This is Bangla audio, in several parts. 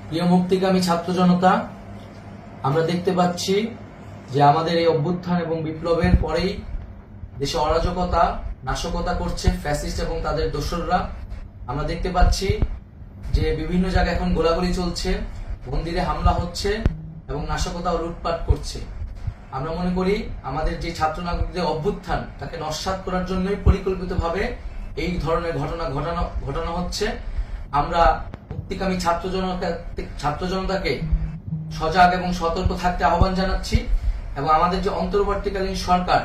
প্রিয় মুক্তিকামী ছাত্র জনতা, আমরা দেখতে পাচ্ছি যে আমাদের এই অভ্যুত্থান এবং বিপ্লবের পরেই দেশে অরাজকতা নাশকতা করছে ফ্যাসিস্ট এবং তাদের দোসররা। আমরা দেখতে পাচ্ছি যে বিভিন্ন জায়গায় এখন গোলাগুলি চলছে, মন্দিরে হামলা হচ্ছে এবং নাশকতা ও লুটপাট করছে। আমরা মনে করি আমাদের যে ছাত্র নাগরিকদের অভ্যুত্থান তাকে নস্যাৎ করার জন্যই পরিকল্পিতভাবে এই ধরনের ঘটনা ঘটানো হচ্ছে। আমরা মুক্তিকামী ছাত্র জনতাকে সজাগ এবং সতর্ক থাকতে আহ্বান জানাচ্ছি এবং আমাদের যে অন্তর্বর্তীকালীন সরকার,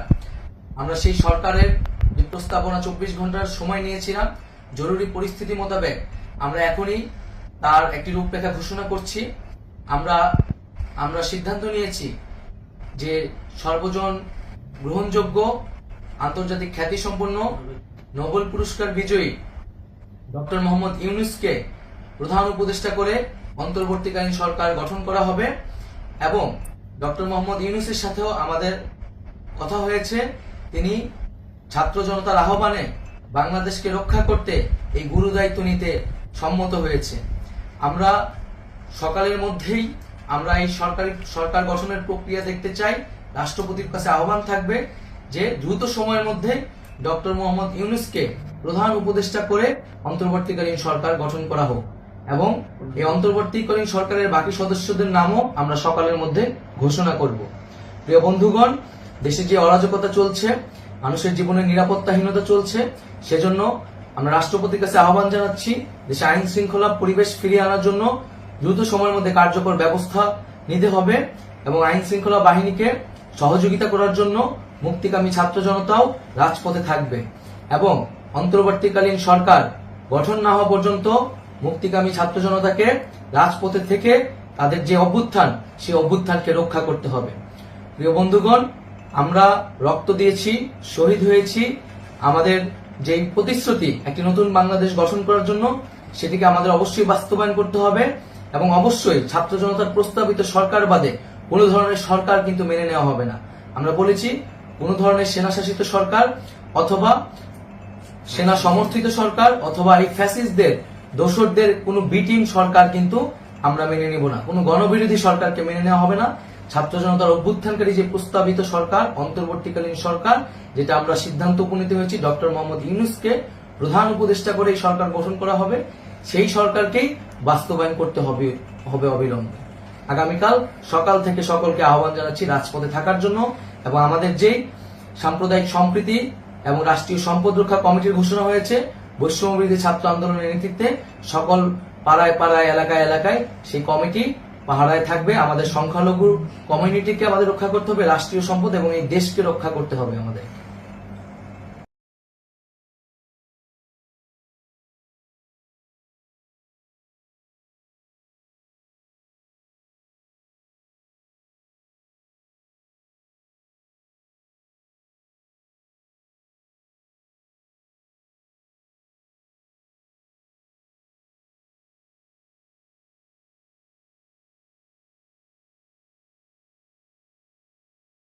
আমরা সেই সরকারের যে প্রস্তাবনা 24 ঘন্টার সময় নিয়েছিলাম, জরুরি পরিস্থিতি মোতাবেক আমরা এখনই তার একটি রূপরেখা ঘোষণা করছি। আমরা সিদ্ধান্ত নিয়েছি যে সর্বজন গ্রহণযোগ্য আন্তর্জাতিক খ্যাতিসম্পন্ন নোবেল পুরস্কার বিজয়ী ডক্টর মোহাম্মদ ইউনূসকে প্রধান উপদেষ্টা করে অন্তর্বর্তীকালীন সরকার গঠন করা হবে এবং ডক্টর মোহাম্মদ ইউনূসের সাথেও আমাদের কথা হয়েছে। তিনি ছাত্র জনতার আহ্বানে বাংলাদেশকে রক্ষা করতে এই গুরু দায়িত্ব নিতে সম্মত হয়েছে। আমরা সকালের মধ্যেই আমরা এই সরকার গঠনের প্রক্রিয়া দেখতে চাই। রাষ্ট্রপতির কাছে আহ্বান থাকবে যে দ্রুত সময়ের মধ্যে ডক্টর মোহাম্মদ ইউনূসকে প্রধান উপদেষ্টা করে অন্তর্বর্তীকালীন সরকার গঠন করা হোক এবং এই অন্তর্বর্তীকালীন সরকারের বাকি সদস্যদের নামও আমরা সকালের মধ্যে ঘোষণা করব। প্রিয় বন্ধুগণ, দেশে যে অরাজকতা চলছে, মানুষের জীবনের নিরাপত্তাহীনতা চলছে, সেজন্য আমরা রাষ্ট্রপতির কাছে আহ্বান জানাচ্ছি দেশে আইন শৃঙ্খলা পরিবেশ ফিরিয়ে আনার জন্য দ্রুত সময়ের মধ্যে কার্যকর ব্যবস্থা নিতে হবে এবং আইন শৃঙ্খলা বাহিনীকে সহযোগিতা করার জন্য মুক্তিকামী ছাত্র জনতাও রাজপথে থাকবে এবং অন্তর্বর্তীকালীন সরকার গঠন না হওয়া পর্যন্ত মুক্তিকামী ছাত্র জনতাকে রাজপথে থেকে তাদের যে অভ্যুত্থান, সেই অভ্যুত্থানকে রক্ষা করতে হবে। প্রিয় বন্ধুগণ, আমরা রক্ত দিয়েছি, শহীদ হয়েছি। আমাদের যে প্রতিশ্রুতি একটি নতুন বাংলাদেশ গঠন করার জন্য, সেটিকে আমাদের অবশ্যই বাস্তবায়ন করতে হবে এবং অবশ্যই ছাত্র জনতার প্রস্তাবিত সরকার বাদে কোনো ধরনের সরকার কিন্তু মেনে নেওয়া হবে না। আমরা বলেছি কোনো ধরনের সেনা শাসিত সরকার অথবা সেনা সমর্থিত সরকার অথবা এই ফ্যাসিস্টদের দোসরদের কোনো বিটিম সরকার কিন্তু আমরা মেনে নিব না। কোনো গণবিরোধী সরকারকে মেনে নেওয়া হবে না। ছাত্র জনতার অভ্যুত্থানকারী যে প্রস্তাবিত সরকার, অন্তর্বর্তীকালীন সরকার, যেটা আমরা সিদ্ধান্ত উপনীত হয়েছি ডক্টর মোহাম্মদ ইউনূসকে প্রধান উপদেষ্টা করে এই সরকার গঠন করা হবে, সেই সরকারকেই বাস্তবায়ন করতে হবে অবিলম্বে। আগামীকাল সকাল থেকে সকলকে আহ্বান জানাচ্ছি রাজপথে থাকার জন্য এবং আমাদের যে সাম্প্রদায়িক সম্প্রীতি এবং রাষ্ট্রীয় সম্পদ রক্ষা কমিটির ঘোষণা হয়েছে বৈষম্যবিরোধী ছাত্র আন্দোলনের নেতৃত্বে, সকল পাড়ায় পাড়ায় এলাকায় এলাকায় সেই কমিটি পাহারায় থাকবে। আমাদের সংখ্যালঘু কমিউনিটিকে আমাদের রক্ষা করতে হবে, রাষ্ট্রীয় সম্পদ এবং এই দেশকে রক্ষা করতে হবে আমাদের।